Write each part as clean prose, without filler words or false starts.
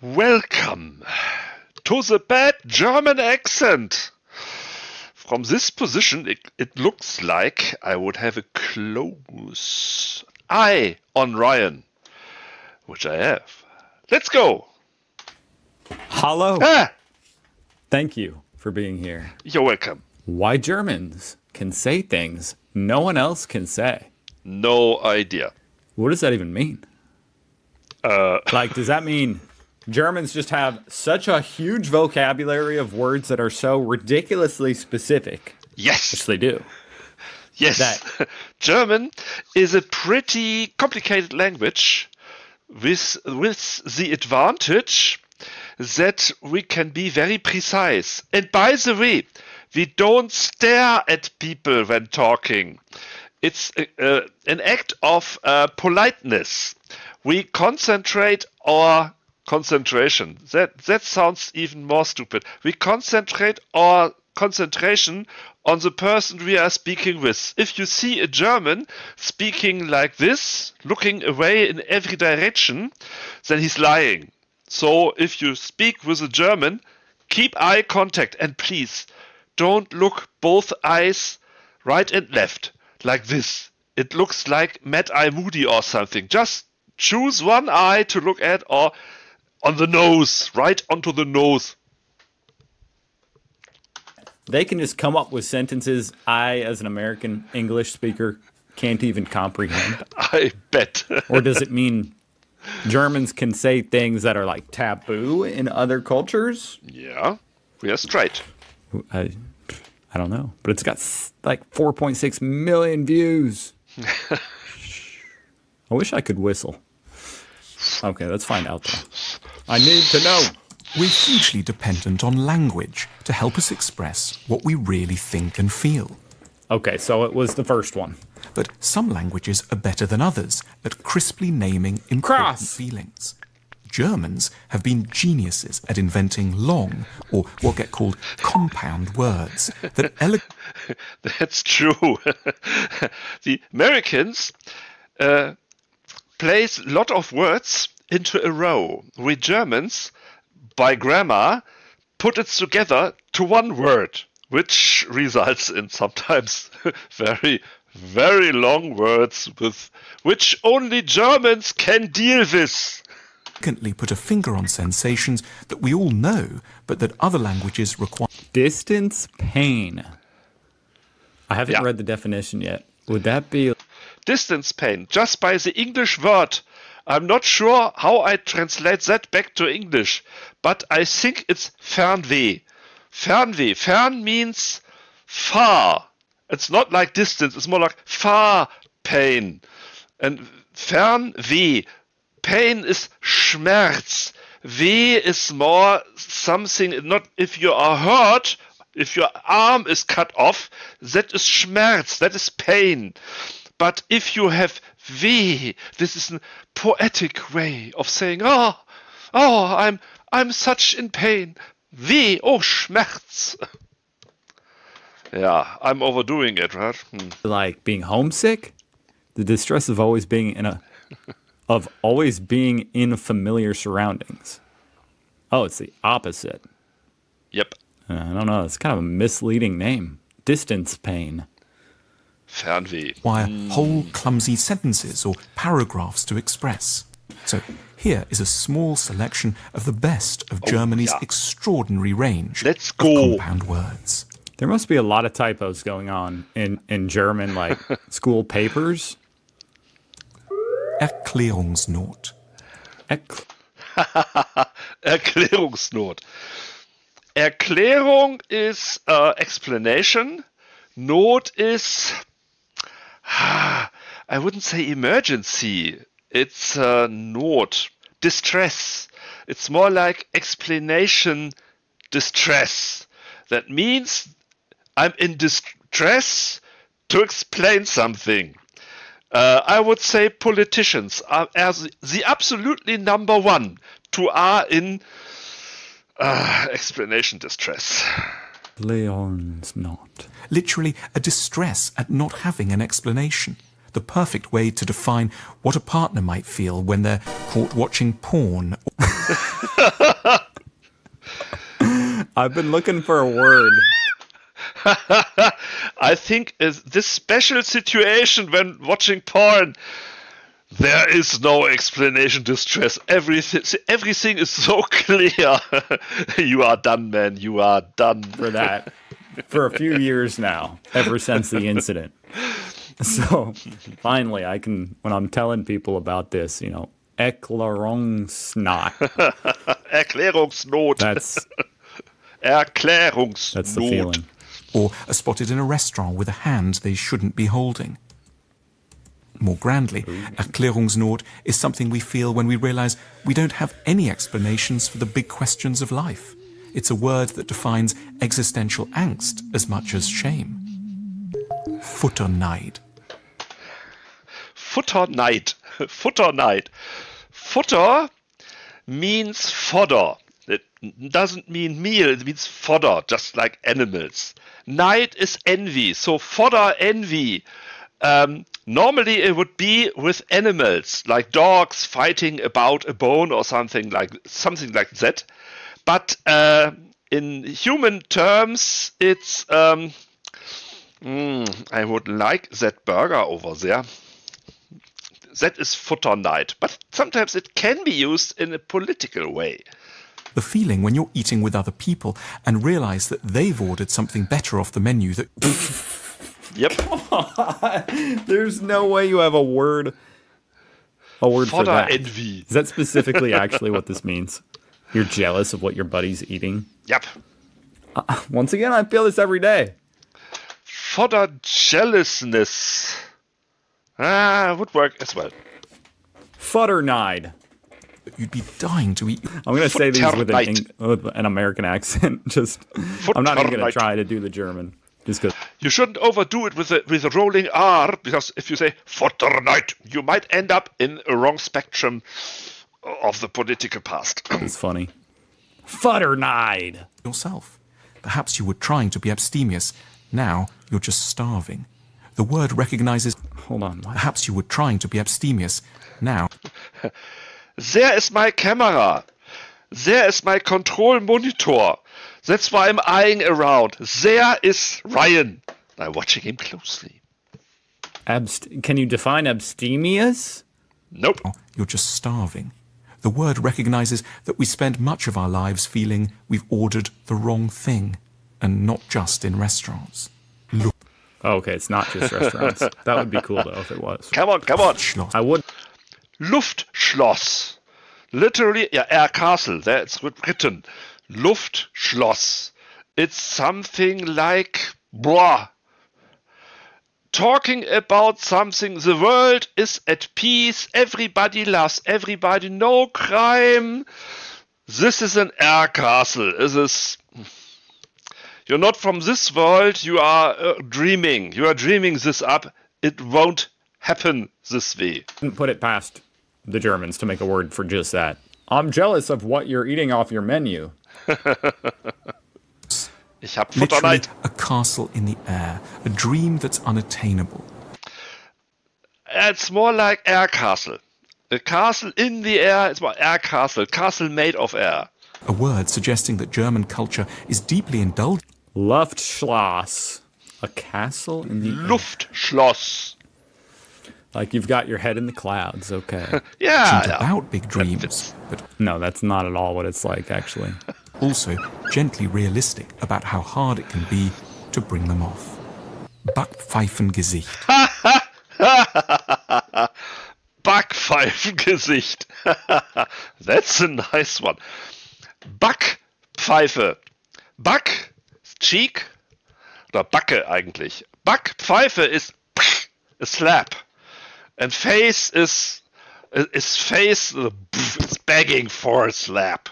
Welcome to the bad German accent. From this position, it looks like I would have a close eye on Ryan, which I have. Let's go. Hello. Ah, Thank you for being here. you're welcome. Why Germans can say things no one else can say. No idea. What does that even mean? Like, does that mean Germans just have such a huge vocabulary of words that are so ridiculously specific? Yes. Which they do. Yes. That- German is a pretty complicated language with the advantage that we can be very precise. And by the way, we don't stare at people when talking. It's an act of politeness. We concentrate our concentration. That sounds even more stupid. We concentrate our concentration on the person we are speaking with. If you see a German speaking like this, looking away in every direction, then he's lying. So if you speak with a German, keep eye contact and please don't look both eyes right and left like this. It looks like Mad Eye Moody or something. Just choose one eye to look at or on the nose, right onto the nose. They can just come up with sentences I, as an American English speaker, can't even comprehend. I bet. Or does it mean Germans can say things that are like taboo in other cultures? Yeah, we are straight. I don't know, but it's got like 4.6 million views. I wish I could whistle. Okay, let's find out though. I need to know. We're hugely dependent on language to help us express what we really think and feel. Okay, so it was the first one. But some languages are better than others at crisply naming important Cross. feelings. Germans have been geniuses at inventing long, or what get called compound words, that That's true. The Americans place a lot of words into a row. We Germans, by grammar, put it together to one word, which results in sometimes very, very long words with which only Germans can deal with. elegantly put a finger on sensations that we all know, but that other languages require. Distance pain. I haven't Yeah. read the definition yet. Would that be Distance pain, just by the English word. I'm not sure how I translate that back to English, but I think it's Fernweh. Fernweh. Fern means far. It's not like distance, it's more like far pain. And Fernweh. Pain is Schmerz. Weh is more something, not if you are hurt, if your arm is cut off, that is Schmerz, that is pain. But if you have weh, this is a poetic way of saying, I'm such in pain. Weh, oh, Schmerz. Yeah, I'm overdoing it, right? like being homesick? The distress of always being in familiar surroundings. Oh, it's the opposite. Yep, I don't know. It's kind of a misleading name. Distance pain. Fernweh. Whole clumsy sentences or paragraphs to express. So here is a small selection of the best of Germany's yeah. extraordinary range Let's of go. compound words. There must be a lot of typos going on in German, like school papers. Erklärungsnot. Erklärungsnot. Erklärung is explanation. Not is, I wouldn't say emergency. It's not. Distress. It's more like explanation distress. That means I'm in distress to explain something. I would say politicians are the absolutely number one to are in explanation distress. Leon's not. Literally a distress at not having an explanation. The perfect way to define what a partner might feel when they're caught watching porn. I've been looking for a word. I think is this special situation when watching porn, there is no explanation distress. Everything is so clear. You are done, man. You are done. For that. For a few years now, ever since the incident. So finally, I can, when I'm telling people about this, Erklärungsnot. Erklärungsnot. Erklärungsnot. That's the feeling. Or are spotted in a restaurant with a hand they shouldn't be holding. More grandly, Erklärungsnot is something we feel when we realize we don't have any explanations for the big questions of life. It's a word that defines existential angst as much as shame. Futterneid. Futterneid. Futterneid. Futter means fodder. It doesn't mean meal, it means fodder, just like animals. Neid is envy, so fodder, envy. Normally it would be with animals, like dogs fighting about a bone or something like that. But in human terms, it's I would like that burger over there. That is Futterneid, but sometimes it can be used in a political way. The feeling when you're eating with other people and realize that they've ordered something better off the menu that... Yep. There's no way you have a word for that. Envy. Is that specifically actually what this means? You're jealous of what your buddy's eating? Yep. Once again, I feel this every day. Fodder jealousness. Would work as well. Futterneid. You'd be dying to eat. I'm going to say these with an American accent. I'm not even going to try to do the German. Just because. You shouldn't overdo it with a rolling R, because if you say Futterneid, you might end up in a wrong spectrum of the political past. It's funny. Futterneid. Yourself. Perhaps you were trying to be abstemious. Now you're just starving. The word recognizes... Hold on. What? Perhaps you were trying to be abstemious. Now... There is my camera. There is my control monitor. That's why I'm eyeing around. There is Ryan. I'm watching him closely. Can you define abstemious? Nope. You're just starving. The word recognizes that we spend much of our lives feeling we've ordered the wrong thing, and not just in restaurants. Oh, okay, it's not just restaurants. That would be cool, though, if it was. Come on. I would. Luftschloss. Literally, Air Castle. There it's written. Luftschloss. It's something like, talking about something. The world is at peace. Everybody loves everybody. No crime. This is an air castle. You're not from this world. You are dreaming. You are dreaming this up. It won't happen this way. Didn't put it past the Germans to make a word for just that. I'm jealous of what you're eating off your menu. Ich hab Literally Futterneid. a castle in the air, a dream that's unattainable. It's more like air castle. A castle in the air is more air castle. Castle made of air. A word suggesting that German culture is deeply indulged. Luftschloss. A castle in the air. Luftschloss. Like you've got your head in the clouds, okay. Yeah. About big dreams, but No, that's not at all what it's like, actually. also gently realistic about how hard it can be to bring them off. Backpfeifengesicht. Backpfeifengesicht. That's a nice one. Backpfeife. Back, cheek, oder Backe eigentlich. Backpfeife is a slap. And face is face, it's begging for a slap.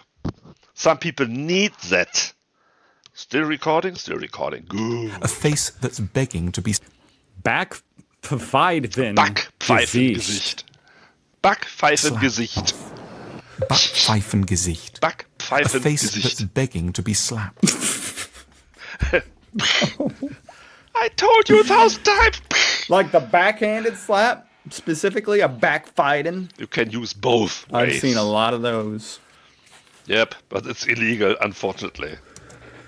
Some people need that. Still recording? Still recording. Good. A face that's begging to be... Backpfeifengesicht. Backpfeifengesicht. Backpfeifengesicht. A face that's Backpfeifengesicht. begging to be slapped. I told you 1,000 times. Like the backhanded slap? Specifically a backfighting? You can use both ways. I've seen a lot of those. Yep, but it's illegal, unfortunately.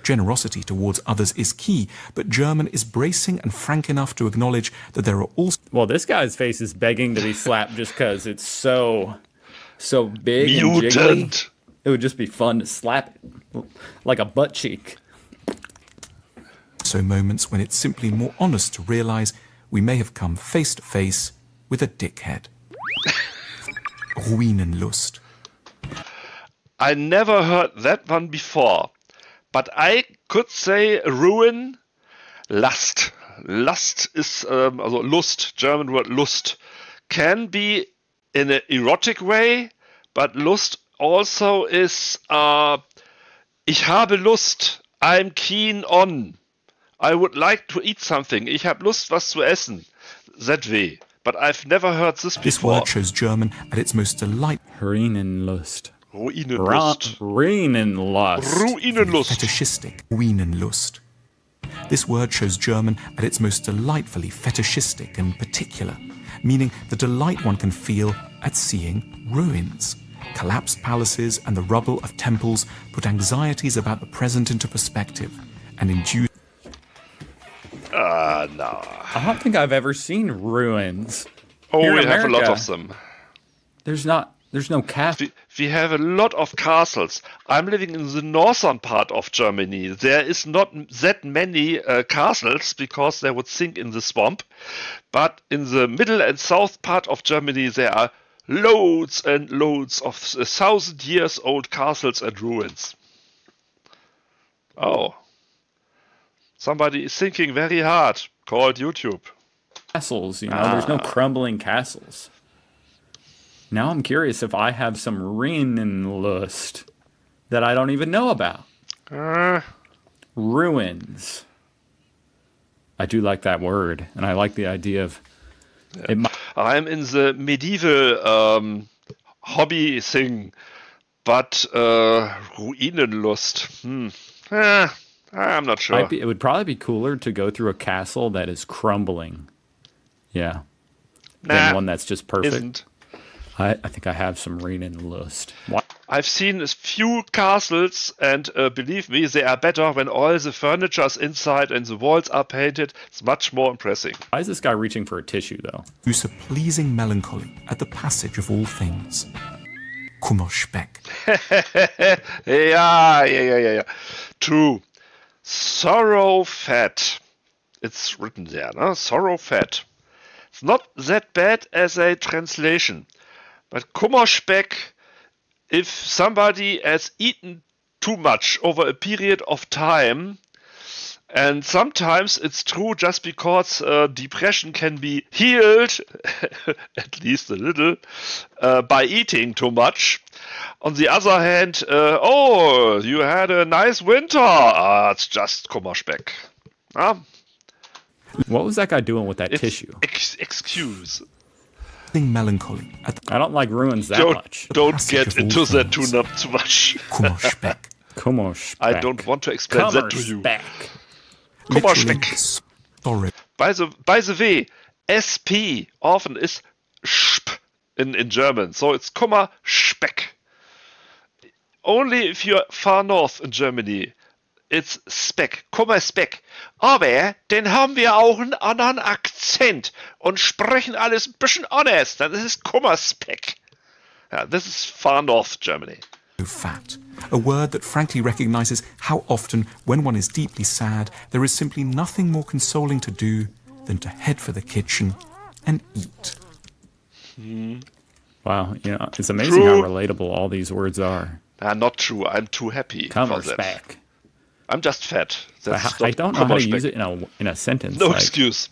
Generosity towards others is key, but German is bracing and frank enough to acknowledge that there are also... Well, this guy's face is begging to be slapped just because it's so big and Mutant. jiggly. It would just be fun to slap it like a butt cheek. So moments when it's simply more honest to realize we may have come face to face with a dickhead. Ruinenlust. I never heard that one before, but I could say ruin, Lust. Lust is, also Lust, German word Lust, can be in an erotic way, but Lust also is, ich habe Lust, I'm keen on. I would like to eat something. Ich habe Lust, was zu essen. That way. But I've never heard this before. This word shows German at its most delightful. Ruinenlust. Ruinenlust. Ruinenlust. Ruinenlust. Fetishistic. Ruinenlust. This word shows German at its most delightfully fetishistic and particular, meaning the delight one can feel at seeing ruins. Collapsed palaces and the rubble of temples put anxieties about the present into perspective and induce... No. I don't think I've ever seen ruins. Oh, Here in we have a lot America, of them. There's no castle. We have a lot of castles. I'm living in the northern part of Germany. There is not that many castles because they would sink in the swamp. But in the middle and south part of Germany, there are loads and loads of 1,000 years old castles and ruins. Oh. Somebody is thinking very hard. Called YouTube. Castles, there's no crumbling castles. Now I'm curious if I have some Ruinenlust that I don't even know about. Ruins. I do like that word, and I like the idea of... I'm in the medieval hobby thing, but Ruinenlust. I'm not sure. It would probably be cooler to go through a castle that is crumbling. Yeah. Than one that's just perfect. Isn't. I think I have some Ruinenlust. I've seen a few castles, and believe me, they are better when all the furniture is inside and the walls are painted. It's much more impressive. Why is this guy reaching for a tissue, though? Use a pleasing melancholy at the passage of all things. Kummerspeck. Yeah. True. Sorrow fat. It's written there, no? Sorrow fat. It's not that bad as a translation. But Kummerspeck, if somebody has eaten too much over a period of time, and sometimes it's true just because depression can be healed, at least a little, by eating too much. On the other hand, you had a nice winter. It's just Kummerspeck. What was that guy doing with that tissue? Excuse. Melancholy. I don't like ruins that much. Don't get into that too much. Kummerspeck. Kummerspeck. I don't want to explain that to you. Kummerspeck. Sorry. By the way, SP often is sp in German, so it's Kummerspeck. Only if you're far north in Germany, it's Speck, Kummerspeck. Aber dann haben wir auch einen anderen Akzent und sprechen alles ein bisschen anders. Dann ist es Kummerspeck. Yeah, this is far north Germany. Fat. A word that frankly recognizes how often, when one is deeply sad, there is simply nothing more consoling to do than to head for the kitchen and eat. Wow, it's amazing how relatable all these words are. Not true. I'm too happy for that. Kummerspeck. I'm just fat. I don't know how to use it in a sentence. No excuse.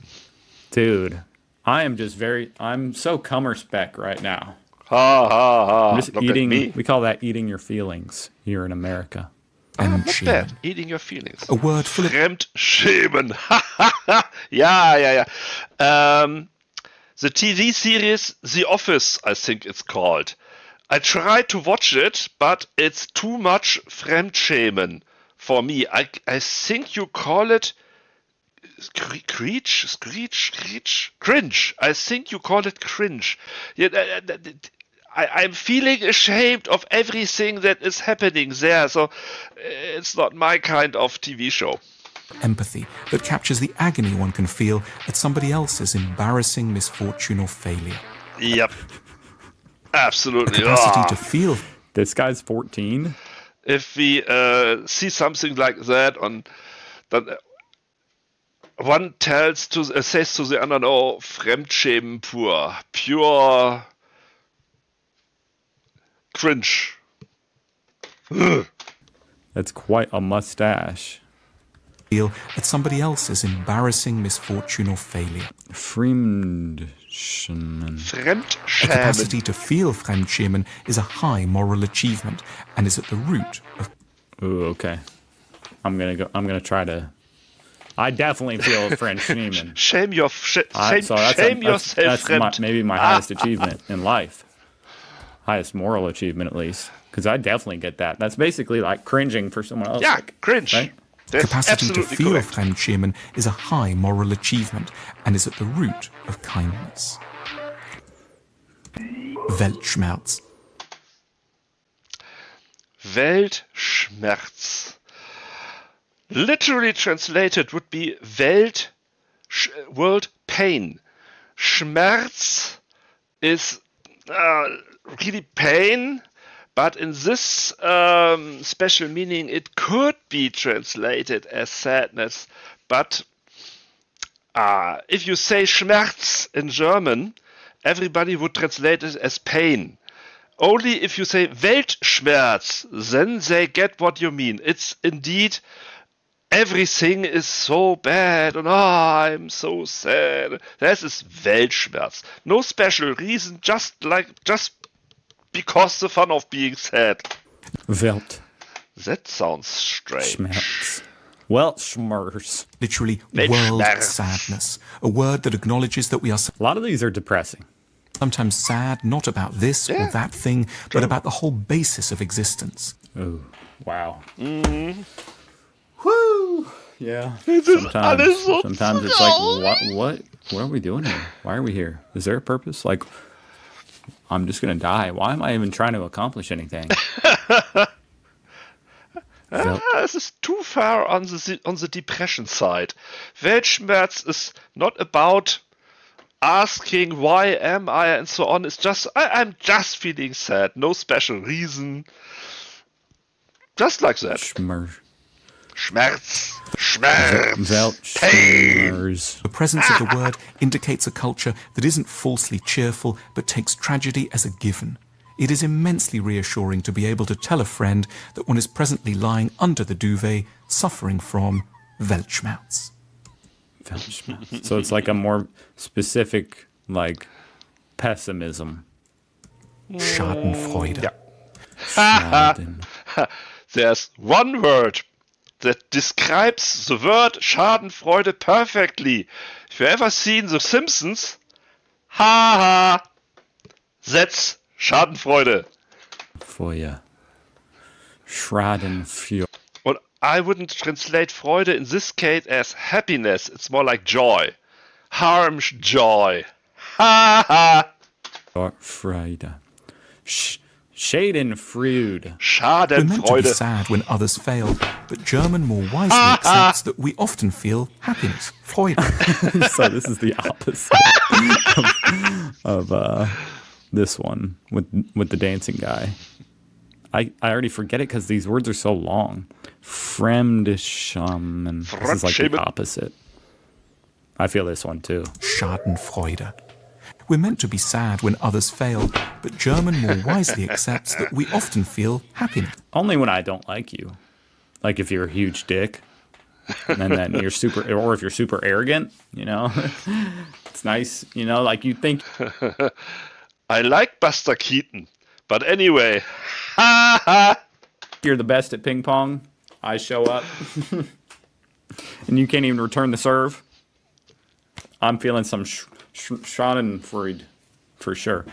Dude, I'm so Kummerspeck right now. I'm just eating. We call that eating your feelings here in America. Not bad. Eating your feelings. A word full of... Fremdschämen. Yeah. The TV series The Office, I think it's called. I tried to watch it, but it's too much Fremdschämen for me. I think you call it cringe. I think you call it cringe. Yeah, I'm feeling ashamed of everything that is happening there. So it's not my kind of TV show. Empathy that captures the agony one can feel at somebody else's embarrassing misfortune or failure. Yep. Absolutely. The capacity to feel. This guy's 14. If we see something like that then one says to the other, oh, Fremdschämen pure cringe. That's quite a mustache. Feel at somebody else's embarrassing misfortune or failure. Fremdschämen. The capacity to feel Fremdschämen is a high moral achievement and is at the root of. Ooh, okay. I'm gonna try to. I definitely feel Fremdschämen. Shame yourself. That's maybe my highest achievement in life. Highest moral achievement, at least, because I definitely get that. That's basically like cringing for someone else. Yeah, like, cringe. Right? That's Capacity to feel correct. Fremdschämen is a high moral achievement and is at the root of kindness. Weltschmerz. Weltschmerz. Literally translated would be world pain. Schmerz is really pain, but in this special meaning it could be translated as sadness. But if you say Schmerz in German, everybody would translate it as pain. Only if you say Weltschmerz, then they get what you mean. It's indeed everything is so bad and I'm so sad. That is Weltschmerz. No special reason, just because the fun of being sad. Welt. That sounds strange. Schmerz. Weltschmerz. Literally, Weltschmerz. world sadness. A word that acknowledges that we are A lot of these are depressing. sometimes sad, not about this or that thing, but about the whole basis of existence. Oh, wow. Mm-hmm. Woo! Yeah. Sometimes it's like, what are we doing here? Why are we here? Is there a purpose? Like, I'm just gonna die. Why am I even trying to accomplish anything? This is too far on the depression side. Weltschmerz is not about asking why am I and so on. It's just I'm just feeling sad. No special reason. Just like that. Schmerz. Schmerz. Schmerz. Weltschmerz. The presence of the word indicates a culture that isn't falsely cheerful, but takes tragedy as a given. It is immensely reassuring to be able to tell a friend that one is presently lying under the duvet, suffering from Weltschmerz. Weltschmerz. So it's like a more specific, like, pessimism. Schadenfreude. Yeah. Schaden. There's one word that describes the word Schadenfreude perfectly. If you ever seen The Simpsons, ha ha, that's Schadenfreude. Feuer. Schadenfreude. And I wouldn't translate Freude in this case as happiness. It's more like joy. Harm joy. Ha ha. Freude. Schadenfreude. We're meant to be Schadenfreude. sad when others fail, but German more wisely accepts that we often feel happiness, Freude. So this is the opposite of this one with the dancing guy. I already forget it because these words are so long. Fremdschämen. This is like the opposite. I feel this one too. Schadenfreude. We're meant to be sad when others fail, but German more wisely accepts that we often feel happiness. Only when I don't like you. Like if you're a huge dick, and then you're super, or if you're super arrogant, you know. It's nice, you know, like you think. I like Buster Keaton, but anyway, ha ha. You're the best at ping pong. I show up, and you can't even return the serve. I'm feeling some Schadenfreude for sure.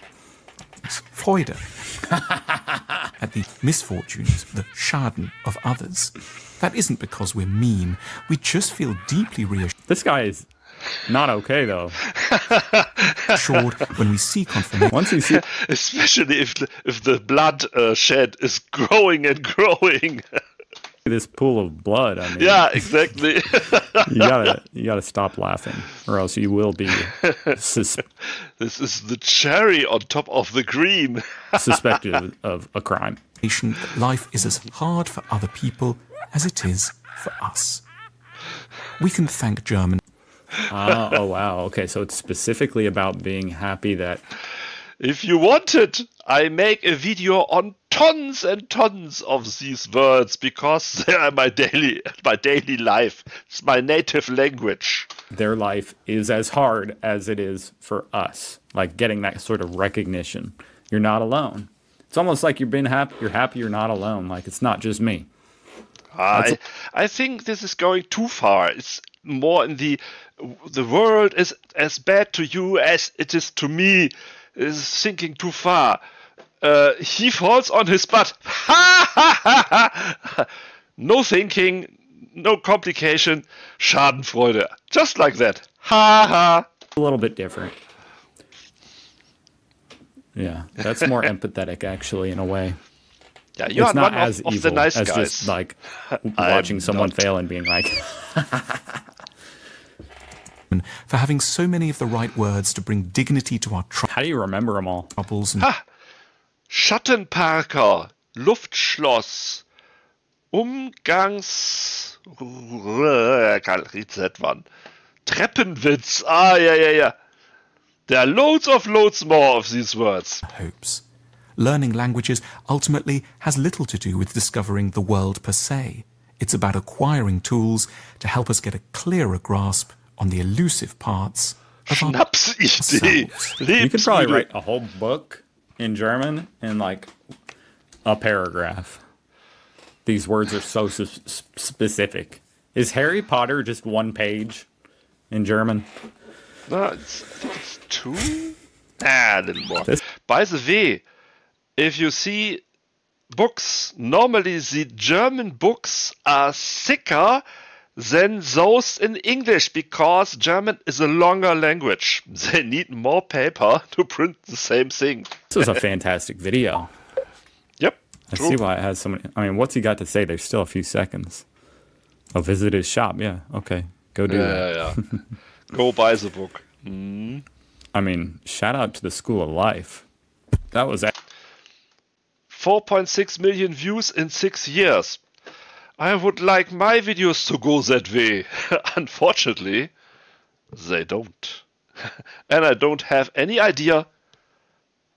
Freude. At the misfortunes, the Schaden of others. That isn't because we're mean. We just feel deeply reassured. This guy is Not okay, though. Assured, when we see confirmation, Once you see Especially if the blood shed is growing and growing. this pool of blood, I mean, Yeah, exactly. you gotta stop laughing, or else you will be This is the cherry on top of the cream. suspected of a crime. that life is as hard for other people as it is for us. We can thank German. Oh wow. Okay, so it's specifically about being happy that If you want it, I make a video on tons and tons of these words because they are my daily life. It's my native language. their life is as hard as it is for us. Like getting that sort of recognition. You're not alone. It's almost like you're happy you're not alone. Like it's not just me. I think this is going too far. It's more in the world is as bad to you as it is to me. Is thinking too far. He falls on his butt. Ha ha ha ha! No thinking, no complication. Schadenfreude. Just like that. Ha ha. A little bit different. Yeah, that's more empathetic actually in a way. Yeah, you It's are not one as of evil the nice as guys. just like watching someone not. fail and being like, For having so many of the right words to bring dignity to our how do you remember them all? troubles and Schattenparker, Luftschloss, Umgangs... Can't read that one. Treppenwitz. Yeah. There are loads more of these words. hopes. Learning languages ultimately has little to do with discovering the world per se. It's about acquiring tools to help us get a clearer grasp on the elusive parts of our Schnapsidee. You could probably write a whole book in German in like a paragraph. These words are so specific. Is Harry Potter just one page in German? No, I think it's two? A little more. This- By the way, if you see books, normally the German books are thicker than those in English because German is a longer language. They need more paper to print the same thing. This is a fantastic video. Yep. I true. see why it has so many. I mean, what's he got to say? There's still a few seconds. Oh, visit his shop. Yeah, okay. Go do that. Yeah. Go buy the book. I mean, shout out to the School of Life. That was 4.6 million views in 6 years. I would like my videos to go that way. Unfortunately, they don't. And I don't have any idea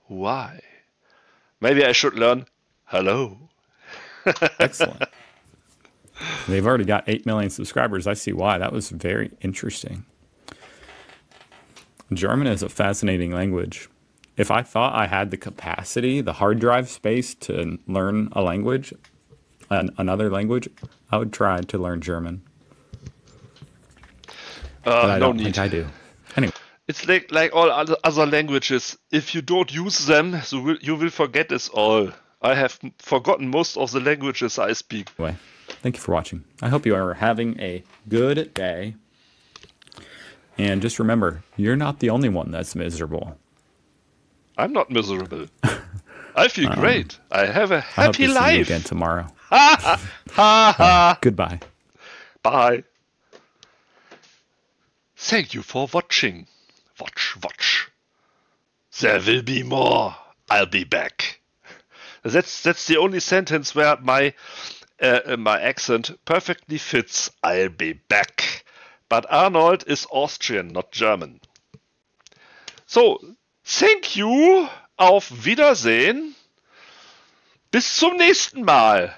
why. Maybe I should learn hello. excellent. They've already got 8 million subscribers. I see why. That was very interesting. German is a fascinating language. If I thought I had the capacity, the hard drive space to learn a language, another language, I would try to learn German. But I don't think I do. Anyway, It's like all other languages. If you don't use them, you will forget it all. I have forgotten most of the languages I speak. thank you for watching. I hope you are having a good day. And just remember, you're not the only one that's miserable. I'm not miserable. I feel great. I have a I hope happy to see you life. again tomorrow. Ha ha. Goodbye. Bye. Thank you for watching. Watch. There will be more. I'll be back. That's the only sentence where my accent perfectly fits. I'll be back. But Arnold is Austrian, not German. So, thank you. Auf Wiedersehen. Bis zum nächsten Mal.